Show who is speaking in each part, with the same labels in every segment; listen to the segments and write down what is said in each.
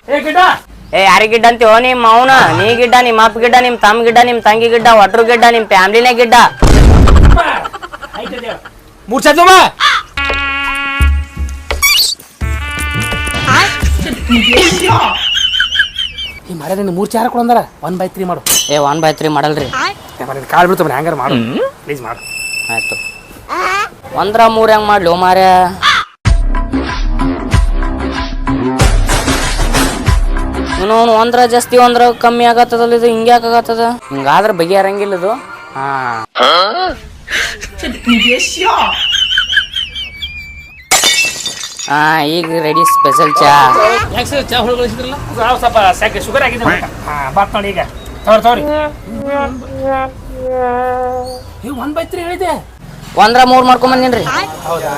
Speaker 1: ಏ ಯಾರಿ ಗಿಡ್ಡ ಅಂತೀವೋ ನಿಮ್ಮ ಅವನ ನೀ ಗಿಡ್ಡ ನಿಮ್ಮ ಅಪ್ಪ ಗಿಡ್ಡ ನಿಮ್ಮ ತಮ್ಮ ಗಿಡ್ಡ ನಿಮ್ಮ ತಂಗಿ ಗಿಡ್ಡ ಒಟ್ರು ಗಿಡ್ಡ ನಿಮ್ಮ ಫ್ಯಾಮ್ಲಿನೇ ಗಿಡ್ಡ.
Speaker 2: ಮೂರ್ ಸತಿ ಈ ಮರ ನಿನ್ನ 3 ಚಾರ ಕೊಡಂದಾರ 1/3 ಮಾಡು.
Speaker 1: ಏ 1/3 ಮಾಡಲ್ರಿ.
Speaker 2: ಕಾಳು ಬಿಡ್ತಾವ ಹ್ಯಾಂಗಾರ ಮಾಡು ಪ್ಲೀಸ್ ಮಾಡು.
Speaker 1: ಆಯ್ತು 1/3 ಹೆಂಗ್ ಮಾಡ್ಲಿ ಮಾರ್ಯ? ಇನ್ನೊಂದು 1 ಜಾಸ್ತಿ 1 ಕಮ್ಮಿ ಆಗತ್ತದಲ್ಲ ಇದು ಹಿಂಗೆ ಆಗತ್ತದ ಹಿಂಗಾದ್ರೆ ಬಗೆಹರಂಗಿಲ್ಲ ಇದು. ಹಾ ಈಗ ರೆಡಿ ಸ್ಪೆಷಲ್ ಚಾ.
Speaker 2: ಚಾ ಹೊಳಗಳಿಸಿದ್ರಲ್ಲ ಸ್ವಲ್ಪ ಶುಗರ್ ಆಗಿದೆ. ಬಾತ್ ನೋಡಿ ಈಗ ತೋರಿ 1/3 ಹೇಳಿದೆ.
Speaker 1: 1/3 ಮಾಡ್ಕೊಂಡ್ ಬಂದಿನ್ರಿ.
Speaker 2: ಹೌದಾ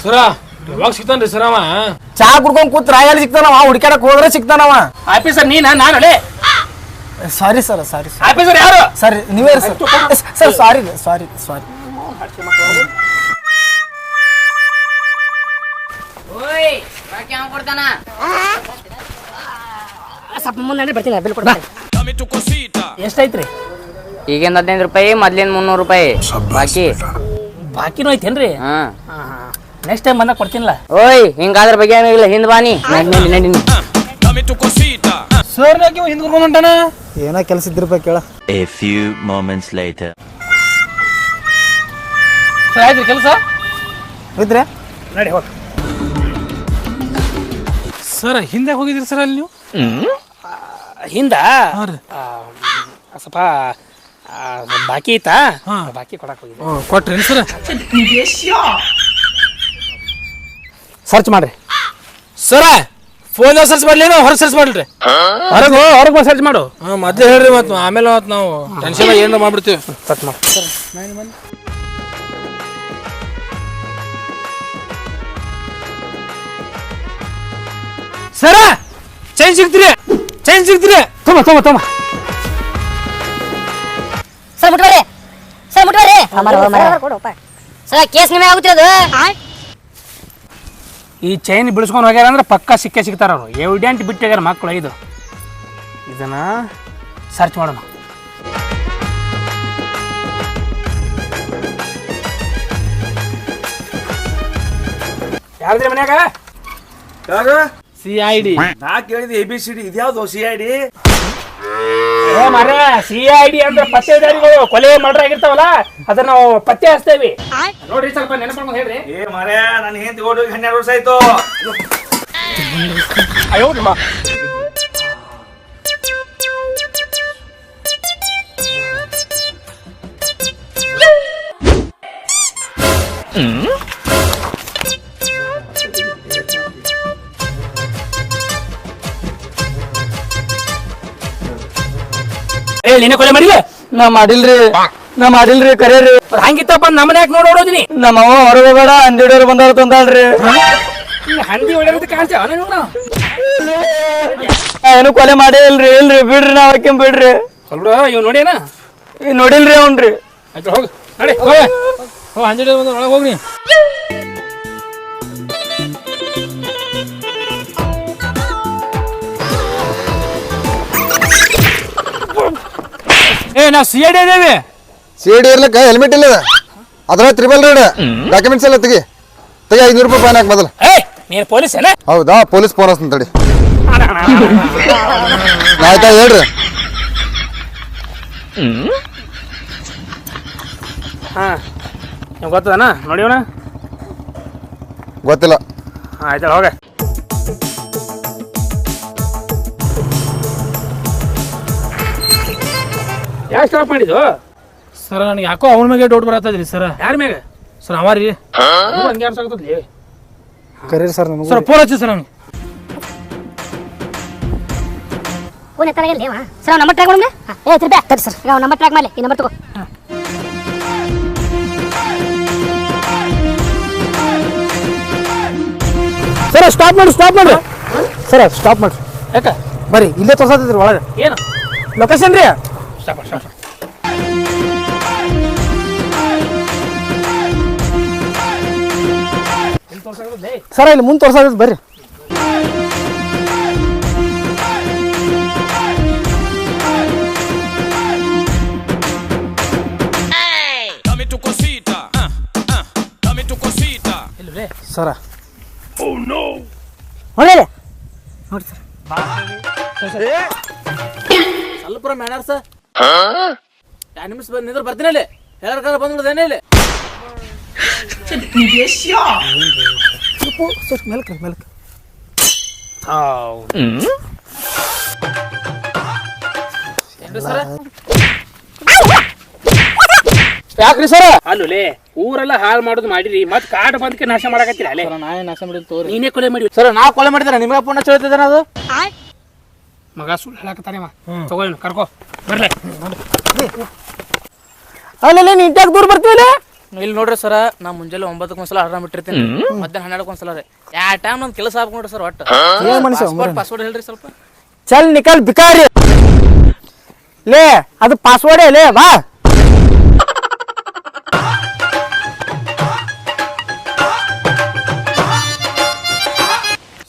Speaker 2: ಸುರ ಯಾವಾಗ ಸಿಗ್ತಾನ್ರಿ ಸರ್ ಅವ?
Speaker 3: ಚಾ ಕುಡ್ಕೊಂಡ್ ಕೂತ್ರ ಎಲ್ಲಿ ಸಿಗ್ತಾನವ? ಹುಡುಕ್ಯಾಡಕ್ ಹೋದ್ರೆ ಸಿಗ್ತಾನವ.
Speaker 2: ಆಫೀಸರ್ ನಾನು
Speaker 3: ಸಾರಿ ಸರ್ ಸಾರಿ
Speaker 2: ಆಫೀಸರ್ ಯಾರು?
Speaker 3: ಸರ್ ನೀವೇ ಸರ್. ಸರ್ ಸಾರಿ ಸಾರಿ ಸಾರಿ.
Speaker 2: ಸ್ವಲ್ಪ ಮುಂದೆ ಬರ್ತೀನಿ ಬಿಲ್ ಕೊಡ. ಎಷ್ಟೈತ್ರಿ?
Speaker 1: ಈಗಿಂದ 15 ರೂಪಾಯಿ ಮೊದ್ಲಿನ 300 ರೂಪಾಯಿ ಬಾಕಿ.
Speaker 2: ಬಾಕಿನೂ ಐತೇನ್ರಿ?
Speaker 1: ಹಾ
Speaker 2: ನೆಕ್ಸ್ಟ್ ಟೈಮ್ ಬಂದಾಗ ಕೊಡ್ತೀನಿಲ್ಲ.
Speaker 1: ಓಯ್ ಹಿಂಗಾದ್ರೆ ಬಗ್ಗೆ ಏನಿಲ್ಲ ಹಿಂದ್ ಬಾನಿ ನಡಿ.
Speaker 2: ಸರ್ ನಾಕಿ ಹಿಂದ್ ಕರ್ಕೊಂಡ್ ಹೊಂಟಾನ.
Speaker 3: ಏನೋ ಕೆಲಸ ಇದ್ದಿರ್ಪ ಕೇಳ.
Speaker 4: A few moments later.
Speaker 2: Sir ಆಯ್ತು ಕೆಲಸ
Speaker 3: ಇದ್ರೆ
Speaker 2: ನಡಿ ಹೋಗಿ. ಸರ್ ಹಿಂದೆ ಹೋಗಿದ್ರಿ ಸರ್ ಅಲ್ಲಿ ನೀವು? ಹಿಂದ ಸ್ವಲ್ಪ ಬಾಕಿ ಐತಾ ಬಾಕಿ ಕೊಡಕ್ ಹೋಗಿದ್ದೆ. ಕೊಟ್ರಿ ಸರ್? ಸರ್ಚ್ ಮಾಡ್ರಿ ಸರ. ಫೋನ್ ಸರ್ಚ್ ಮಾಡ್ಲೇನು ಹೊರಗೆ ಸರ್ಚ್ ಮಾಡ್ರಿ? ಹೊರಗೆ ಸರ್ಚ್ ಮಾಡು. ಮೊದ್ಲೇ ಹೇಳ್ರಿ ಮತ್ತೆ ಆಮೇಲೆ ನಾವು ಟೆನ್ಷನ್ ಏನಾರ ಮಾಡ್ಬಿಡ್ತೀವಿ. ಸರ್ಚ್ ಮಾಡಿ ಸರ. ಚೈನ್ ಸಿಗ್ತೀರಿ ತಮ್ಮ
Speaker 5: ಸರ್ ಮುಟ್ಬಾರಿ ಸರ್ ಕೇಸ್ ನಿಮಗೆ ಆಗುತ್ತಿರೋದು.
Speaker 2: ಈ ಚೈನ್ ಬಿಡಿಸ್ಕೊಂಡು ಹೋಗ್ಯಾರ ಅಂದ್ರೆ ಪಕ್ಕಾ ಸಿಗ್ತಾರ ಅವರು. ಎವಿಡೆಂಟ್ ಬಿಟ್ಟಿದ್ದಾರೆ ಮಕ್ಕಳು. ಇದನ್ನ ಸರ್ಚ್ ಮಾಡೋಣ. ಯಾರ್ದ್ರಿ ಮನ್ಯಾಗ? CID.
Speaker 6: ನಾ ಕೇಳಿದ ABCD ಇದ್ಯಾವ್ದು CID?
Speaker 2: ಮರ CID ಅಂದ್ರೆ ಪತ್ತೆದಾರಿಗಳು ಕೊಲೆ ಮರ್ಡರ್ ಆಗಿರ್ತಾವಲ್ಲ ಅದನ್ನ ನಾವು ಪತ್ತೆ ಹಚ್ತೇವಿ ನೋಡ್ರಿ. ಸ್ವಲ್ಪ ನೆನಪು ಹೇಳ್ರಿ.
Speaker 6: ಏ ಮರೆ ನನ್ನ ಹೆಂಡತಿ ಓಡಿ 12 ವರ್ಷ ಆಯ್ತು.
Speaker 2: ಅಯ್ಯೋ ನಿಮ್ಮ ನೀನೇ ಕೊಲೆ ಮಾಡಿಲ್ಲ?
Speaker 3: ನಾ ಮಾಡಿಲ್ರಿ ಕರೇರಿ.
Speaker 2: ಹಂಗಿತ್ತಪ್ಪ ನಮ್ಮನೆ ಯಾಕೆ ನೋಡೋದಿನಿ?
Speaker 3: ನಮ್ಮ ಅವ್ವ ಹೊರಗೆ ಬೇಡ ಅಂದಿಡೋರು ಬಂದವ್ರು ತಂದಾಳ್ರಿ.
Speaker 2: ಹಂದಿ ಹೊಡೆಯೋದು ಕಾಣ್ತೇವ?
Speaker 3: ಏನು ಕೊಲೆ ಮಾಡೇ ಇಲ್ರಿ ಬಿಡ್ರಿ. ನಾವ್ ಹಾಕಿ ಬಿಡ್ರಿ.
Speaker 2: ಸ್ವಲ್ಪ ಇವ್ ನೋಡೇನ?
Speaker 3: ನೋಡಿಲ್ರಿ ಅವ್ನ್ರಿ.
Speaker 2: ಆಯ್ತು ಹೋಗಿ ನಡಿ ಹಂದಿ ಒಳಗೆ ಹೋಗ್ರಿ. ನಾವು CID ಇದೇವಿ.
Speaker 7: CID ಇರ್ಲಿಕ್ಕ ಹೆಲ್ಮೆಟ್ ಇಲ್ಲ ಅದ್ರ 3 ಡಾಕ್ಯುಮೆಂಟ್ಸ್ ಎಲ್ಲ ತೆಗಿ 500 ರೂಪಾಯಿ ಫೈನ್ ಹಾಕಿ ಮೊದಲು.
Speaker 2: ನೀನು ಪೊಲೀಸ್ ಏನ?
Speaker 7: ಹೌದಾ ಪೊಲೀಸ್ ಫೋನ್ ಹಚ್ತೀನಿ ತಡಿ. ಆಯ್ತಾ ಹೇಳ್ರಿ.
Speaker 2: ನೀವು ಗೊತ್ತದನ ನೋಡಿವನ?
Speaker 7: ಗೊತ್ತಿಲ್ಲ.
Speaker 2: ಆಯ್ತಲ್ಲ ಹೋಗ. ಯಾಕೆ ಸ್ಟಾಪ್ ಮಾಡಿದ್ದು ಸರ್? ನನಗೆ ಯಾಕೋ ಅವನ ಮ್ಯಾಗೆ ಡೌಟ್ ಬರತ್ತದ್ರಿ ಸರ್. ಯಾರ ಮ್ಯಾಗ ಸರ್? ಅವ ರೀ ಹಂಗೆ ಅನ್ಸಾಕತ್ತದ್ಲಿ.
Speaker 3: ಕರೀರಿ ಸರ್ ನಮಗೂ.
Speaker 2: ಸರ್ ಫೋನ್ ಹಚ್ಚಿ ಸರ್ ಅವ್ನಿಗೆ.
Speaker 5: ಫೋನ್ ಎತ್ತಲಾಗಿಲ್ಲ ಸರ್. ನಂಬರ್ ಟ್ರ್ಯಾಕ್ ಮಾಡೋಣ. ತಡಿ ಸರ್ ಈಗ ನಂಬರ್ ಟ್ರ್ಯಾಕ್ ಮಾಡಿ. ಈ ನಂಬರ್ ತಗೋ.
Speaker 3: ಸರ್ ಸ್ಟಾಪ್ ಮಾಡಿ ಸರ್. ಸ್ಟಾಪ್ ಮಾಡ್ರಿ.
Speaker 2: ಯಾಕೆ
Speaker 3: ಬರ್ರಿ ಇಲ್ಲೇ ತೋರ್ಸತ್ತಿದ್ರಿ ಒಳಗೆ.
Speaker 2: ಏನು
Speaker 3: ಲೊಕೇಶನ್ ರೀ?
Speaker 2: ಸ್ಟಾಪ್.
Speaker 3: ಸರ್ ಇಲ್ಲಿ ಮುಂದೆ ತೋರ್ಸತ್ತಿದ್ ಬರ್ರಿ.
Speaker 2: ಸರ
Speaker 3: ಹೊಡೆ
Speaker 2: ಸ್ವಲ್ಪ ಮ್ಯಾನರ್ ಸರ್ 2 ನಿಮಿಷ ಬಂದು ನಿಂದ್ರೆ ಬರ್ತೀನಿ ಅಲ್ಲಿ ಎಲ್ಲರ ಬಂದ್ಬಿಡ್ದೇನೆ ಇಲ್ಲಿ
Speaker 3: ಮೇಲ್ಕ ಮೇಲ್ಕ
Speaker 2: ಏನ್ರಿ ಸರ
Speaker 3: ಯಾಕ್ರಿ ಸರ
Speaker 8: ಅಲ್ಲೇ ಊರೆಲ್ಲ ಹಾಳು ಮಾಡೋದು ಮಾಡಿರಿ ಮತ್ ಕಾಡು ಬಂದಕ್ಕೆ ನಾಶ ಮಾಡಕತ್ತೀರ ಅಲ್ಲೇ
Speaker 2: ನಾಯಿ ನಾಶ ಮಾಡಿದ್ ತೋರಿ
Speaker 8: ನೀನೇ ಕೊಲೆ ಮಾಡಿ
Speaker 2: ಸರ ನಾ ಕೊಲೆ ಮಾಡಿದಾರೆ ನಿಮ್ಗೆ ಪುಣ್ಯ ಚೇಳ್ತಿದ್ದಾನೆ ಅದು
Speaker 8: ಮಗ ಸುಳ್ಳು ಹೇಳಕತ್ತಾನೆ ತಗೋಣ ಕರ್ಕೋ ಬರ್ಲೆ
Speaker 3: ಅಲ್ಲೇ ನೀ ಇಂಟ್ಯಾಗ ದೂರ ಬರ್ತೀವಲ್ಲ
Speaker 2: ಇಲ್ಲಿ ನೋಡ್ರಿ ಸರ ನಾ ಮುಂಜಾನೆ 9ಕ್ಕೆ ಒಂದ್ಸಲ ಅಲಾರಾಮ್ ಇಟ್ಟಿರ್ತೀನಿ ಮಧ್ಯಾಹ್ನ 12ಕ್ಕೆ ಒಂದ್ಸಲ ರೀ ಯಾವ ಟೈಮ್ ನಮ್ ಕೆಲಸ ಆಗ್ಬೇಕು ನೋಡ್ರಿ ಸರ್ ಒಟ್ಟು ಪಾಸ್ವರ್ಡ್ ಹೇಳ್ರಿ ಸ್ವಲ್ಪ
Speaker 3: ಚಲ್ ನಿಕಲ್ ಬಿಕಾರಿ ಲೇ ಅದು ಪಾಸ್ವರ್ಡೇ ಲೇ ಬಾ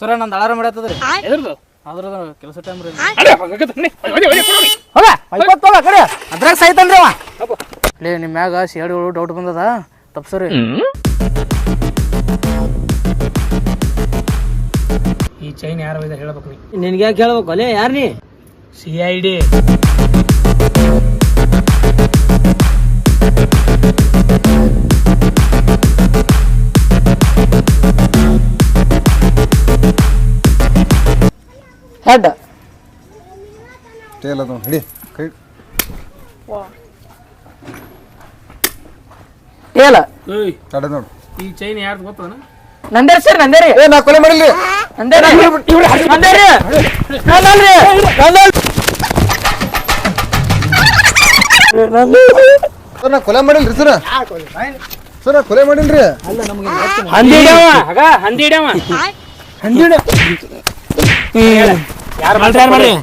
Speaker 2: ಸರ ನಂದು ಅಲಾರಾಮ್ ಇಡತ್ತದ್ರಿ
Speaker 8: ಎದ್ರದು
Speaker 2: ಅದ್ರ ಕೆಲಸ ಟೈಮ್ ರೀ
Speaker 3: ಹೋಗ ಐವತ್ತೋಗ ಕಡೆ ಅದ್ರಾಗ ಸಾಯ್ತನ್ರಿ ಅವ
Speaker 2: ಲೇ ನಿಮ್ಮ ಮ್ಯಾಗ ಸೇಡಿಗಳು ಡೌಟ್ ಬಂದದ ತಪ್ಸರಿ
Speaker 8: ಈ ಚೈನ್ ಯಾರು ಒಯ್ದ ಹೇಳ್ಬೇಕು ನೀ
Speaker 3: ನಿನ್ಗೆ ಯಾಕೆ ಹೇಳ್ಬೇಕು ಅಲ್ಲೇ ಯಾರು ನೀ
Speaker 8: CID
Speaker 3: ಹೆಡ್
Speaker 7: ಟೇಲ್ ಅದು ಹಿಡಿ ಕೈ
Speaker 3: ಏಲ
Speaker 8: ಏಯ್
Speaker 7: ತಡೆ ನೋಡು
Speaker 8: ಈ ಚೈನ್ ಯಾರ್ದು ಗೊತ್ತದನ
Speaker 3: ನಂದೇ ಸರ್ ನಂದೇ ರೀ
Speaker 7: ಏ ನಾ ಕೊಲೆ ಮಾಡಿಲ್ರಿ
Speaker 3: ನಂದೇ ನಂದೇ ರೀ ನಂದಲ್ರಿ
Speaker 7: ಸರ್ ನಾ ಕೊಲೆ ಮಾಡಿಲ್ರಿ ಸರ್ ಸರ್ ನಾ ಕೊಲೆ ಮಾಡಿಲ್ರಿ
Speaker 8: ಹಂದಿ ಹಿಡ್ಯಾವ ಆಗ ಹಂದಿ ಹಿಡ್ಯಾವ ಯಾರು ಮಾಡ್ರಿ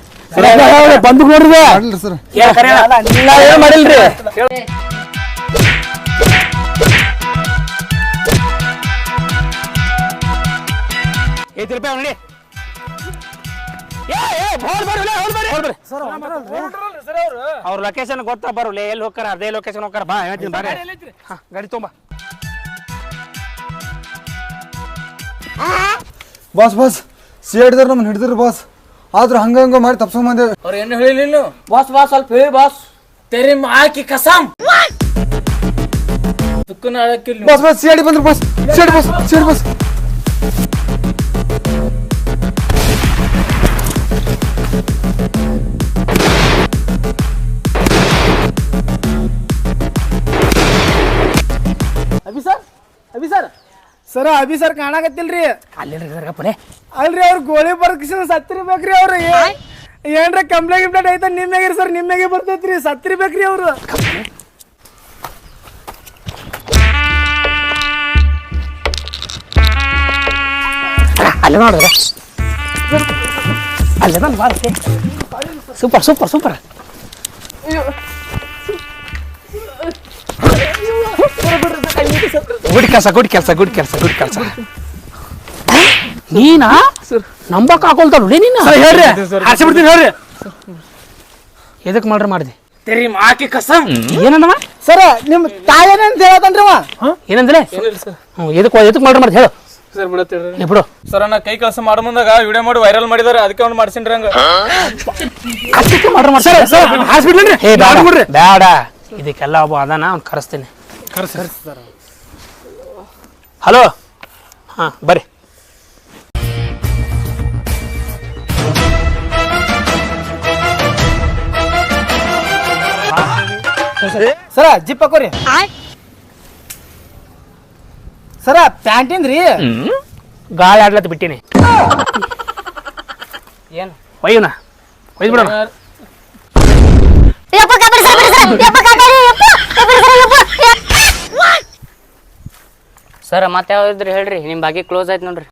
Speaker 3: ಬಂದು ನೋಡ್ರಿ
Speaker 7: ಮಾಡಿಲ್ರಿ ಸರ್
Speaker 3: ಏನ್ ಮಾಡಿಲ್ರಿ
Speaker 8: $8 ಅವನಲ್ಲಿ ಅವ್ರ ಲೊಕೇಶನ್ ಗೊತ್ತಾ ಬರೋಲ್ಲ ಎಲ್ಲಿ ಹೋಗ್ತಾರ ಅದೇ ಲೊಕೇಶನ್ ಹೋಗ್ತಾರ ಬಾ ಹೇಳ್ತೀನಿ ಬಾ ಗಾಡಿ ತೊಂಬ
Speaker 7: ಬಾಸ್ ಬಾಸ್ CID ನಮ್ಮನ್ನ ಹಿಡಿದ್ರಿ ಬಾಸ್ ಆದ್ರೂ ಹಂಗ ಮಾಡಿ ತಪ್ಸ್ಕೊಂಡ್ ಬಂದೇವಿ
Speaker 2: ಅವ್ರು ಏನು ಹೇಳಿಲ್ಲ
Speaker 3: ಬಾಸ್ ಬಾಸ್ ಸ್ವಲ್ಪ ಹೇಳಿ boss
Speaker 2: ತೆರಿ ಮಾಕಿ Kasam ತುಕ್ಕನ ಆಳಕ್ಕಿಲ್ಲ
Speaker 7: boss boss CID ಬಂದ್ರಿ ಬಾಸ್ CID ಬಾಸ್
Speaker 3: ಸರ ಅಭಿ ಸರ್ ಕಾಣಾಕತ್ತಿಲ್ರಿ
Speaker 8: ಅಲ್ಲೇಪ್ಪ
Speaker 3: ಅಲ್ರಿ ಅವ್ರ ಗೋಳಿ ಬರ್ಕಿಸಿದ ಸತ್ತಿರ್ಬೇಕ್ರಿ ಅವ್ರು ಏನ್ರ ಕಂಪ್ಲೇಂಟ್ ಗಿಂಪ್ಲೇಂಟ್ ಐತ ನಿಮ್ಯಾಗಿರಿ ಸರ್ ನಿಮ್ಯಾಗೆ ಬರ್ತೈತ್ರಿ ಸತ್ತಿರ್ಬೇಕ್ರಿ ಅವ್ರು
Speaker 8: ಅಲ್ಲೇ ನೋಡಿದ್ರೆ ಅಲ್ಲೇ ನಾನು ಬಾರ್ತೆ ಸೂಪರ್ ಸೂಪರ್ ಸೂಪರ್ ಗುಡ್ ಕೆಲಸ ನೀನಾ ನಂಬಕ್ ಹಾಕೊಳ್ತಾರ ನೀನ
Speaker 3: ಹೇಳ್ರಿ
Speaker 8: ಹಾರಿಸ್ಬಿಡ್ತೀನಿ ಹೇಳ್ರಿ ಎದಕ್ ಮಾಡಿದೆ
Speaker 2: ತೆರಿ ಮಾಕಿ ಕಸಮ್
Speaker 8: ಏನಂದವ
Speaker 3: ಸರ ನಿಮ್ ತಾಯೇನಂತ ಹೇಳತನ್ರಿ ಅವ
Speaker 8: ಏನಂದ್ರೆ ಎದಕ್ ಮಾಡ್ರಿ ಹೇಳು
Speaker 2: ಸರ್ ಬಿಡತ್ತೀರಿ
Speaker 8: ಏ ಬಿಡು
Speaker 2: ಸರ್ ನಾ ಕೈ ಕೆಲಸ ಮಾಡೋ ಮುಂದಾಗ ವಿಡಿಯೋ ಮಾಡಿ ವೈರಲ್ ಮಾಡಿದಾರೆ ಅದಕ್ಕೆ ಅವ್ನು ಮಾಡ್ಸಿನ್ರಿ ಹಂಗ
Speaker 8: ಅಷ್ಟಕ್ಕೆ
Speaker 3: ಹಾಸ್ಪಿಟ್ಲ್
Speaker 8: ಏ ಬೇಡ ಇದಕ್ಕೆಲ್ಲ ಒಬ್ಬ ಅದಾನ ಅವ್ನು ಕರೆಸ್ತೀನಿ ಹಲೋ ಹಾ ಬರ್ರಿ
Speaker 3: ಸರ ಜಿಪ್ ಹಾಕೋರಿ ಸರ ಪ್ಯಾಂಟಿಂದ್ರಿ
Speaker 8: ಗಾಳಿ ಆಡ್ಲತ್ ಬಿಟ್ಟಿನಿ ಏನು ಒಯ್ಯುನ ಒಯ್ದು ಬಿಡೋಣ
Speaker 1: ಸರ್ ಮತ್ತೆ ಯಾವ್ದಿದ್ರಿ ಹೇಳ್ರಿ ನಿಮ್ ಬಾಗಿ ಕ್ಲೋಸ್ ಆಯ್ತು ನೋಡ್ರಿ